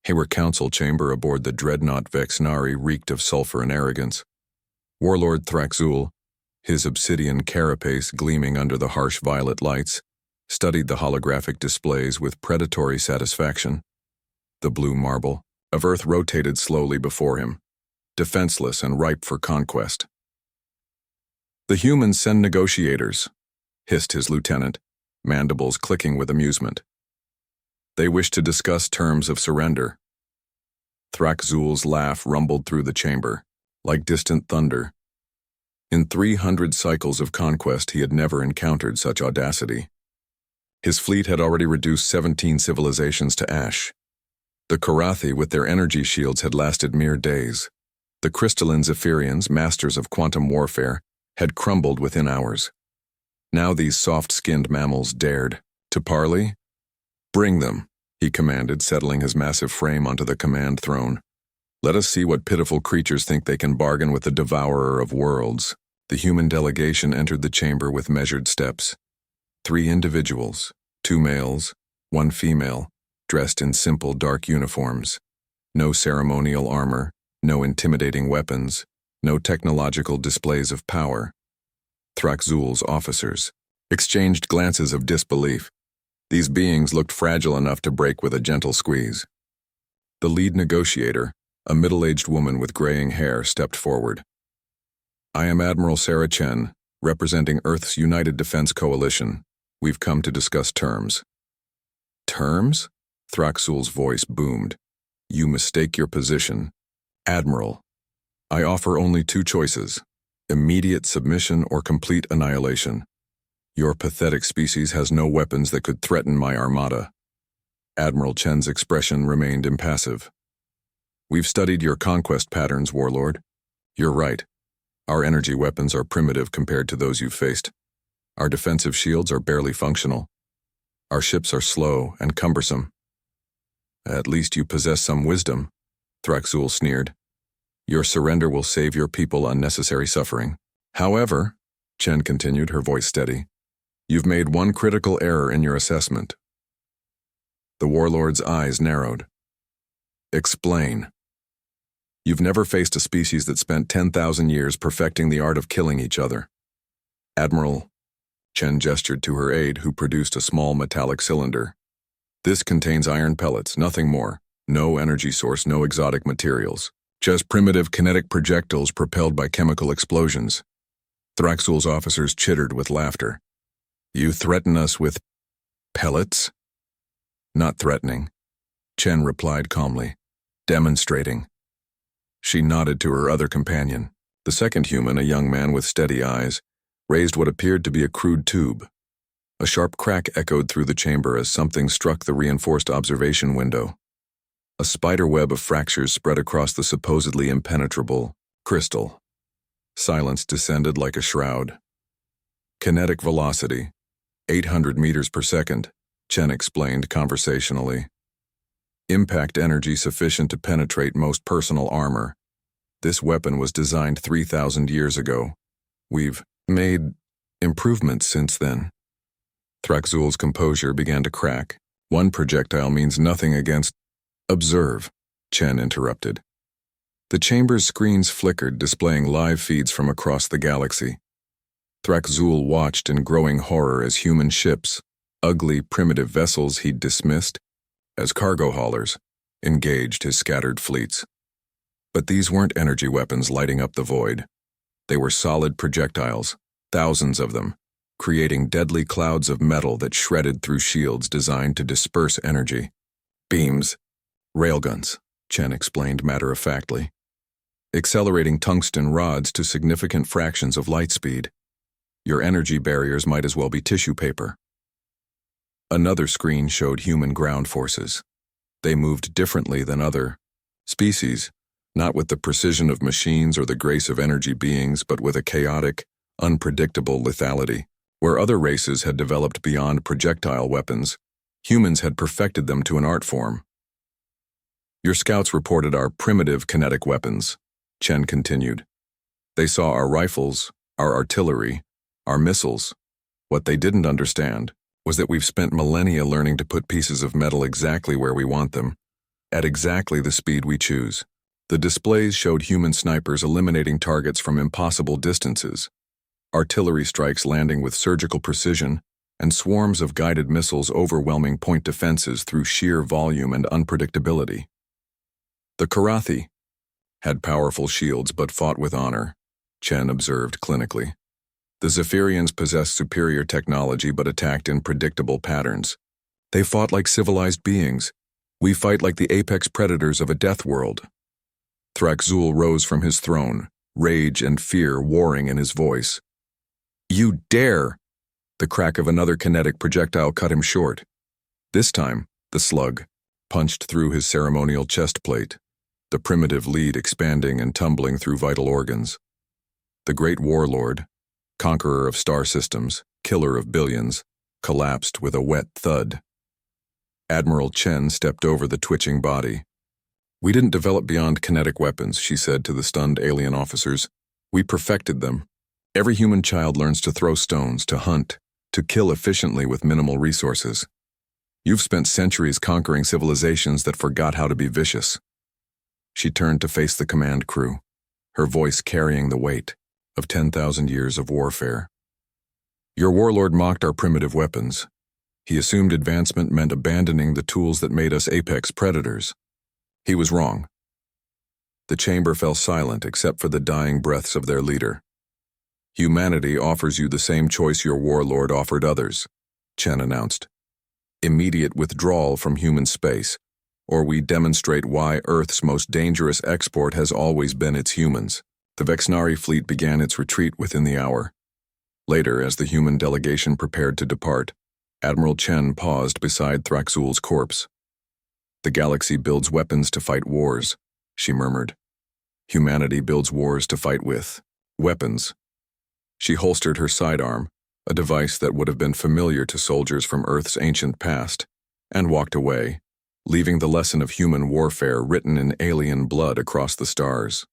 Hayward Council chamber aboard the dreadnought Vexnari reeked of sulfur and arrogance. Warlord Thraxul, his obsidian carapace gleaming under the harsh violet lights, studied the holographic displays with predatory satisfaction. The blue marble of Earth rotated slowly before him, defenseless and ripe for conquest. "The humans send negotiators," hissed his lieutenant, mandibles clicking with amusement. "They wish to discuss terms of surrender." Thraxul's laugh rumbled through the chamber, like distant thunder. In 300 cycles of conquest he had never encountered such audacity. His fleet had already reduced 17 civilizations to ash. The Karathi with their energy shields had lasted mere days. The crystalline Zephyrians, masters of quantum warfare, had crumbled within hours. Now these soft-skinned mammals dared to parley. "Bring them," he commanded, settling his massive frame onto the command throne. "Let us see what pitiful creatures think they can bargain with the devourer of worlds." The human delegation entered the chamber with measured steps. 3 individuals, 2 males, 1 female, dressed in simple dark uniforms. No ceremonial armor, no intimidating weapons, no technological displays of power. Thraxul's officers exchanged glances of disbelief. These beings looked fragile enough to break with a gentle squeeze. The lead negotiator, a middle-aged woman with graying hair, stepped forward. "I am Admiral Sarah Chen, representing Earth's United Defense Coalition. We've come to discuss terms." "Terms?" Thraxul's voice boomed. "You mistake your position. Admiral, I offer only 2 choices: immediate submission or complete annihilation. Your pathetic species has no weapons that could threaten my armada." Admiral Chen's expression remained impassive. "We've studied your conquest patterns, Warlord. You're right. Our energy weapons are primitive compared to those you've faced. Our defensive shields are barely functional. Our ships are slow and cumbersome." "At least you possess some wisdom," Thraxul sneered. "Your surrender will save your people unnecessary suffering. However," Chen continued, her voice steady, "you've made one critical error in your assessment." The warlord's eyes narrowed. "Explain." "You've never faced a species that spent 10,000 years perfecting the art of killing each other. Admiral," Chen gestured to her aide, who produced a small metallic cylinder. "This contains iron pellets, nothing more. No energy source, no exotic materials. Just primitive kinetic projectiles propelled by chemical explosions." Thraxul's officers chittered with laughter. "You threaten us with pellets?" "Not threatening," Chen replied calmly. "Demonstrating." She nodded to her other companion. The second human, a young man with steady eyes, raised what appeared to be a crude tube. A sharp crack echoed through the chamber as something struck the reinforced observation window. A spider web of fractures spread across the supposedly impenetrable crystal. Silence descended like a shroud. "Kinetic velocity, 800 meters per second, Chen explained conversationally. "Impact energy sufficient to penetrate most personal armor. This weapon was designed 3,000 years ago. We've made improvements since then." Thraxul's composure began to crack. "One projectile means nothing against—" "Observe," Chen interrupted. The chamber's screens flickered, displaying live feeds from across the galaxy. Thraxul watched in growing horror as human ships, ugly, primitive vessels he'd dismissed as cargo haulers, engaged his scattered fleets. But these weren't energy weapons lighting up the void. They were solid projectiles, thousands of them, creating deadly clouds of metal that shredded through shields designed to disperse energy. "Beams. Railguns," Chen explained matter-of-factly. "Accelerating tungsten rods to significant fractions of light speed. Your energy barriers might as well be tissue paper." Another screen showed human ground forces. They moved differently than other species, not with the precision of machines or the grace of energy beings, but with a chaotic, unpredictable lethality. Where other races had developed beyond projectile weapons, humans had perfected them to an art form. "Your scouts reported our primitive kinetic weapons," Chen continued. "They saw our rifles, our artillery, our missiles. What they didn't understand was that we've spent millennia learning to put pieces of metal exactly where we want them, at exactly the speed we choose. The displays showed human snipers eliminating targets from impossible distances, artillery strikes landing with surgical precision, and swarms of guided missiles overwhelming point defenses through sheer volume and unpredictability. The Karathi had powerful shields but fought with honor, Chen observed clinically. The Zephyrians possessed superior technology but attacked in predictable patterns. They fought like civilized beings. We fight like the apex predators of a death world. Thraxul rose from his throne, rage and fear warring in his voice. You dare! The crack of another kinetic projectile cut him short. This time, the slug punched through his ceremonial chest plate, the primitive lead expanding and tumbling through vital organs. The great warlord, conqueror of star systems, killer of billions, collapsed with a wet thud. Admiral Chen stepped over the twitching body. We didn't develop beyond kinetic weapons, she said to the stunned alien officers. We perfected them. Every human child learns to throw stones, to hunt, to kill efficiently with minimal resources. You've spent centuries conquering civilizations that forgot how to be vicious. She turned to face the command crew, her voice carrying the weight of 10,000 years of warfare. Your warlord mocked our primitive weapons. He assumed advancement meant abandoning the tools that made us apex predators. He was wrong. The chamber fell silent except for the dying breaths of their leader. Humanity offers you the same choice your warlord offered others, Chen announced. Immediate withdrawal from human space, or we demonstrate why Earth's most dangerous export has always been its humans. The Vexnari fleet began its retreat within the hour. Later, as the human delegation prepared to depart, Admiral Chen paused beside Thraxul's corpse. The galaxy builds weapons to fight wars, she murmured. Humanity builds wars to fight with weapons. She holstered her sidearm, a device that would have been familiar to soldiers from Earth's ancient past, and walked away, leaving the lesson of human warfare written in alien blood across the stars.